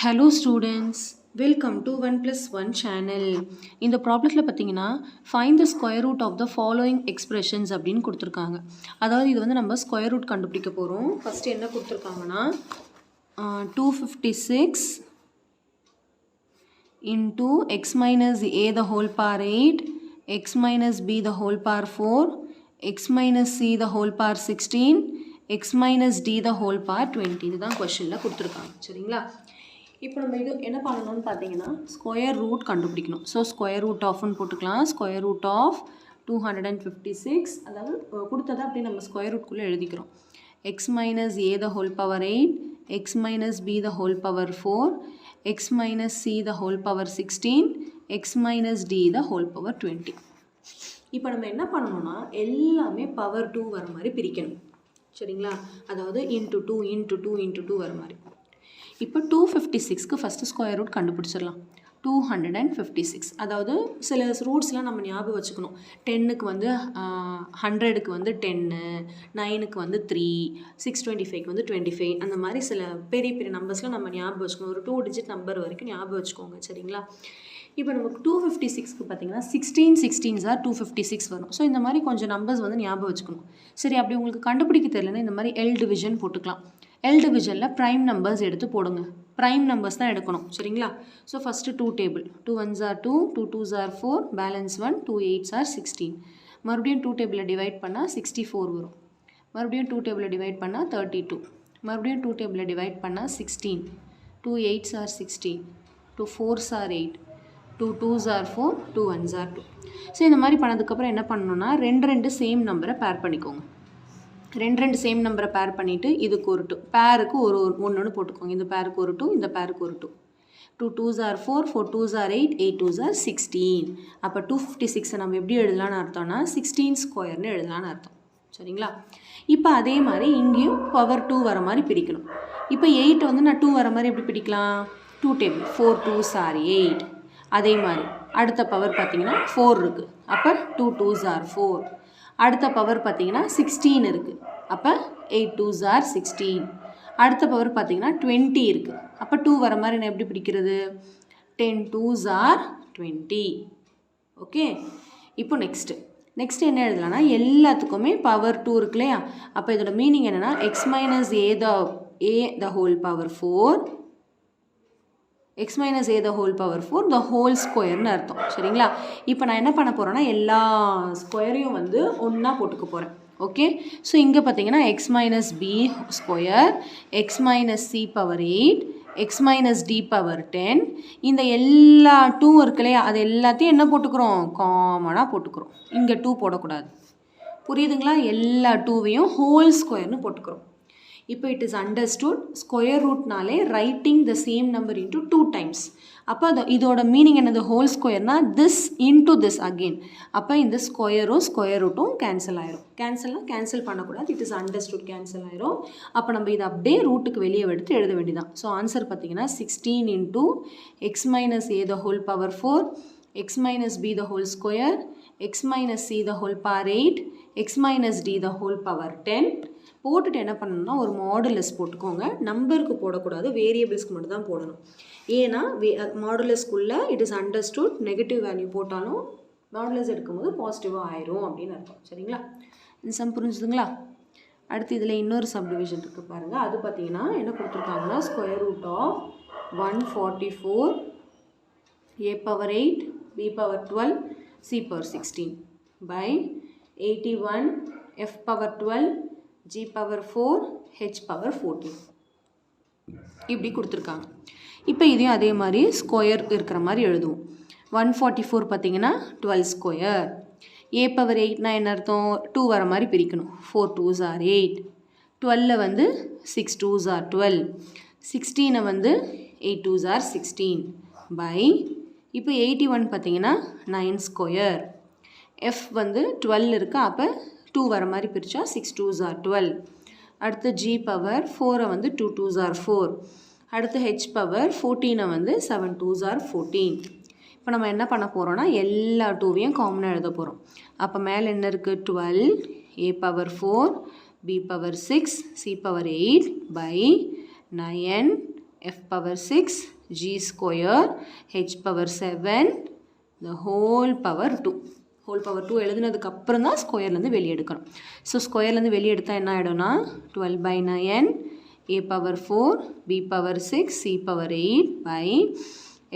Hello students, welcome to 1 plus 1 channel. இந்த ப்ராப்ளத்தில் பார்த்தீங்கன்னா find the square root of the following expressions அப்படின்னு கொடுத்துருக்காங்க. அதாவது இது வந்து நம்ம ஸ்கொயர் ரூட் கண்டுபிடிக்க போகிறோம். ஃபஸ்ட்டு என்ன கொடுத்துருக்காங்கன்னா 256 into x minus a the whole power 8, x minus b the whole power 4, x minus c the whole power 16, x minus d the whole power 20. இதுதான் கொஸ்டினில் கொடுத்துருக்காங்க. சரிங்களா? இப்போ நம்ம இது என்ன பண்ணணும்னு பார்த்தீங்கன்னா ஸ்கொயர் ரூட் கண்டுபிடிக்கணும். ஸோ ஸ்கொயர் ரூட் ஆஃப்னு போட்டுக்கலாம். ஸ்கொயர் ரூட் ஆஃப் 256, அதாவது கொடுத்ததை அப்படியே நம்ம ஸ்கொயர் ரூட்குள்ளே எழுதிக்கிறோம். X minus A the whole power 8, X minus B the whole power 4, X minus C the whole power 16, X minus D the whole power 20. இப்போ நம்ம என்ன பண்ணணும்னா எல்லாமே பவர் 2 வர மாதிரி பிரிக்கணும். சரிங்களா? அதாவது இன்ட்டு 2 இன்ட்டு 2 இன்ட்டு 2 வர மாதிரி. இப்போ 256க்கு ஃபஸ்ட்டு ஸ்கொயர் ரூட் கண்டுபிடிச்சிடலாம். 256, அதாவது சில ரூட்ஸ்லாம் நம்ம ஞாபகம் வச்சுக்கணும். 10க்கு வந்து 100க்கு வந்து 10, 9க்கு வந்து 3, 625க்கு வந்து 25, அந்த மாதிரி சில பெரிய பெரிய நம்பர்ஸ்லாம் நம்ம ஞாபகம் வச்சுக்கணும். ஒரு 2 டிஜிட் நம்பர் வரைக்கும் ஞாபகம் வச்சுக்கோங்க. சரிங்களா? இப்போ நமக்கு 256க்கு பார்த்தீங்கன்னா 16 ஆர் 256 வரும். ஸோ இந்த மாதிரி கொஞ்சம் நம்பர்ஸ் வந்து ஞாபகம் வச்சுக்கணும். சரி, அப்படி உங்களுக்கு கண்டுபிடிக்க தெரியலன்னா இந்த மாதிரி எல் டிவிஷன் போட்டுக்கலாம். எல் டிவிஷனில் ப்ரைம் நம்பர்ஸ் எடுத்து போடுங்க. ப்ரைம் நம்பர்ஸ் தான் எடுக்கணும். சரிங்களா? So first 2 table. 2 1s are 2, 2 2s are 4, balance 1, 2 8s are 16. மறுபடியும் 2 டேபிளை டிவைட் பண்ணால் 64 வரும். மறுபடியும் 2 டேபிளை டிவைட் பண்ணால் 32. மறுபடியும் 2 டேபிளை டிவைட் பண்ணால் 16. 2 8s are 16, 2 4s are 8, 2 2s are 4, 2 1s are 2. So இந்த மாதிரி பண்ணதுக்கப்புறம் என்ன பண்ணணும்னா ரெண்டு சேம் நம்பரை பேர் பண்ணிக்கோங்க. ரெண்டு சேம் நம்பரை பேர் பண்ணிவிட்டு இதுக்கு ஒரு 2, பேருக்கு ஒரு ஒன்று போட்டுக்கோங்க. இந்த பேருக்கு ஒரு 2, இந்த பேருக்கு ஒரு 2. 2 2s are 4, 4 2s are 8, 8 2s are 16. அப்போ 256 நம்ம எப்படி எழுதலான்னு அர்த்தம்னா 16 ஸ்கொயர்னு எழுதலான்னு அர்த்தம். சரிங்களா? இப்போ அதே மாதிரி இங்கேயும் பவர் 2 வர மாதிரி பிரிக்கணும். இப்போ 8 வந்து நான் 2 வர மாதிரி எப்படி பிடிக்கலாம்? 2 டேபிள். 4 2s are 8. அதே மாதிரி அடுத்த பவர் பார்த்தீங்கன்னா 4 இருக்குது. அப்போ 2 2s are 4. அடுத்த பவர் பார்த்தீங்கன்னா 16 இருக்குது. அப்போ 8 2s are 16. அடுத்த பவர் பார்த்தீங்கன்னா 20 இருக்குது. அப்போ 2 வர மாதிரி நான் எப்படி பிடிக்கிறது? 10 2s are 20. ஓகே, இப்போ நெக்ஸ்ட் என்ன எழுதலாம்னா எல்லாத்துக்குமே பவர் 2 இருக்கு இல்லையா? அப்போ இதோட மீனிங் என்னென்னா X minus A the whole power 4, x minus a the whole power 4 the whole squareன்னு அர்த்தம். சரிங்களா? இப்போ நான் என்ன பண்ண போகிறேன்னா எல்லா ஸ்கொயரையும் வந்து ஒன்றா போட்டுக்க போகிறேன். ஓகே, ஸோ இங்கே பார்த்தீங்கன்னா x minus b square, x minus c power 8, x minus d power 10, இந்த எல்லா 2 இருக்கு இல்லையா? அது எல்லாத்தையும் என்ன போட்டுக்கிறோம்? காமனாக போட்டுக்கிறோம். இங்கே 2 போடக்கூடாது. புரியுதுங்களா? எல்லா 2வையும் ஹோல் ஸ்கொயர்னு போட்டுக்கிறோம். இப்போ இட் இஸ் அண்டர்ஸ்டுட் ஸ்கொயர் ரூட்னாலே writing the same number into 2 times. அப்போ இதோட மீனிங் என்னது? ஹோல் ஸ்கொயர்னா திஸ் இன்ட்டு திஸ் அகெயின். அப்போ இந்த ஸ்கொயரும் ஸ்கொயர் ரூட்டும் கேன்சல் ஆயிரும். கேன்சல் பண்ணக்கூடாது. இட் இஸ் அண்டர்ஸ்டுட் கேன்சல் ஆயிரும். அப்போ நம்ம இதை அப்படியே ரூட்டுக்கு வெளியே எடுத்து எழுத வேண்டியதான். ஸோ ஆன்சர் பார்த்தீங்கன்னா 16 into x minus A the whole power 4, X minus B the whole square, x minus C the whole power 8, X minus D the whole power 10. போட்டுட்டு என்ன பண்ணணும்னா ஒரு மாடுலஸ் போட்டுக்கோங்க. நம்பருக்கு போடக்கூடாது, வேரியபிள்ஸ்க்கு மட்டும் தான் போடணும். ஏன்னா மாடுலஸ்க்குள்ளே it is understood negative value போட்டாலும் மாடுலஸ் எடுக்கும்போது பாசிட்டிவாக ஆயிரும் அப்படின்னு அர்த்தம். சரிங்களா? இந்த சம் புரிஞ்சுதுங்களா? அடுத்து இதில் இன்னொரு சப்டிவிஷன் இருக்குது பாருங்கள். அது பார்த்தீங்கன்னா என்ன கொடுத்துருக்காங்கன்னா square root of 144 a power 8, b power 12, c power 16 by 81 f power 12, g power 4, h power 14 இப்படி கொடுத்துருக்காங்க. இப்போ இதையும் அதே மாதிரி ஸ்கொயர் இருக்கிற மாதிரி எழுதுவோம். 144 பார்த்தீங்கன்னா 12 ஸ்கொயர். a பவர் 8னா என்ன அர்த்தம்? 2 வர மாதிரி பிரிக்கணும். 4 2s are 8, 12 வந்து 6 2s are 12, 16 வந்து 8 2s are 16 by இப்போ 81 பார்த்தீங்கன்னா 9 ஸ்கொயர். f வந்து 12 இருக்குது. அப்போ 2 வர மாதிரி பிரித்தா 6 2s are 12. அடுத்து g பவர் 4 வந்து 2 2s are 4. அடுத்து h பவர் 14 வந்து 7 2s are 14. இப்போ நம்ம என்ன பண்ண போகிறோம்னா எல்லா 2வையும் காமனாக எழுத போகிறோம். அப்போ மேலே என்ன இருக்குது? 12 a power 4, b power 6, c power 8 by 9 f power 6 g square h power 7 the whole power 2 whole power 2 எழுதுனதுக்கு அப்புறம் தான் ஸ்கொயர்லேருந்து வெளியே எடுக்கணும். ஸோ ஸ்கொயர்லேருந்து வெளியே எடுத்தால் என்ன ஆகிடும்னா 12/9 a power 4 b power 6 c power 8 by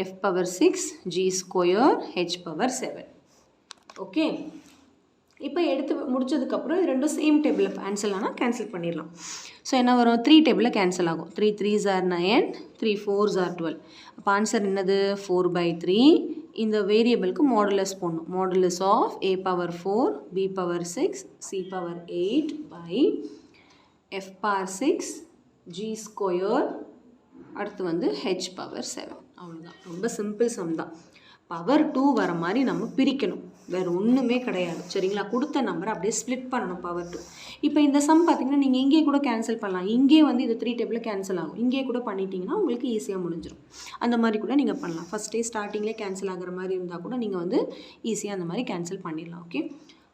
f power 6 g square h power 7. Okay, இப்போ எடுத்து முடிச்சதுக்கப்புறம் இது ரெண்டும் சேம் டேபிளில் கேன்சல் ஆனால் கேன்சல் பண்ணிடலாம். ஸோ என்ன வரும், 3 டேபிளில் கேன்சல் ஆகும். 3 3s are 9, 3 4s are 12. அப்போ ஆன்சர் என்னது 4/3. இந்த வேரியபிளுக்கு மாடுலஸ் போடணும். Modulus of a power 4 b power 6 c power 8 by f power 6 g square அடுத்து வந்து h power 7. அவ்வளோதான், ரொம்ப சிம்பிள் சம் தான். பவர் 2 வர மாதிரி நம்ம பிரிக்கணும், வேறு ஒன்றுமே கிடையாது. சரிங்களா, கொடுத்த நம்பரை அப்படியே ஸ்ப்ளிட் பண்ணணும் பவர் 2. இப்போ இந்த சம் பார்த்தீங்கன்னா நீங்கள் இங்கே கூட கேன்சல் பண்ணலாம். இங்கே வந்து இது 3 டேபிளில் கேன்சல் ஆகும். இங்கே கூட பண்ணிட்டீங்கன்னா உங்களுக்கு ஈஸியாக முடிஞ்சிடும். அந்த மாதிரி கூட நீங்கள் பண்ணலாம். ஃபஸ்ட்டே ஸ்டார்டிங்லேயே கேன்சல் ஆகிற மாதிரி இருந்தால் கூட நீங்கள் வந்து ஈஸியாக அந்த மாதிரி கேன்சல் பண்ணிடலாம். ஓகே,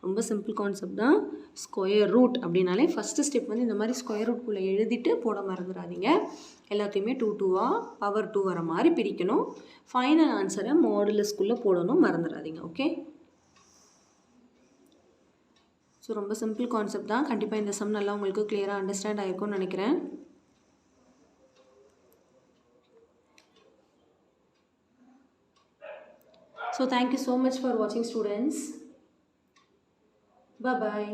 ரொம்ப சிம்பிள் கான்செப்ட் தான். ஸ்கொயர் ரூட் அப்படின்னாலே ஃபஸ்ட்டு ஸ்டெப் வந்து இந்த மாதிரி ஸ்கொயர் ரூட்குள்ளே எழுதிட்டு போட மறந்துடாதீங்க. எல்லாத்தையுமே 2 2ஆக பவர் 2 வர மாதிரி பிரிக்கணும். ஃபைனல் ஆன்சரை மாடுலஸ்குள்ளே போடணும், மறந்துடாதீங்க. ஓகே, ஸோ ரொம்ப சிம்பிள் கான்செப்ட் தான். கண்டிப்பாக இந்த சம் நல்லா உங்களுக்கு கிளியராக அண்டர்ஸ்டாண்ட் ஆகிருக்கும்னு நினைக்கிறேன். So thank you so much for watching, students. Bye bye.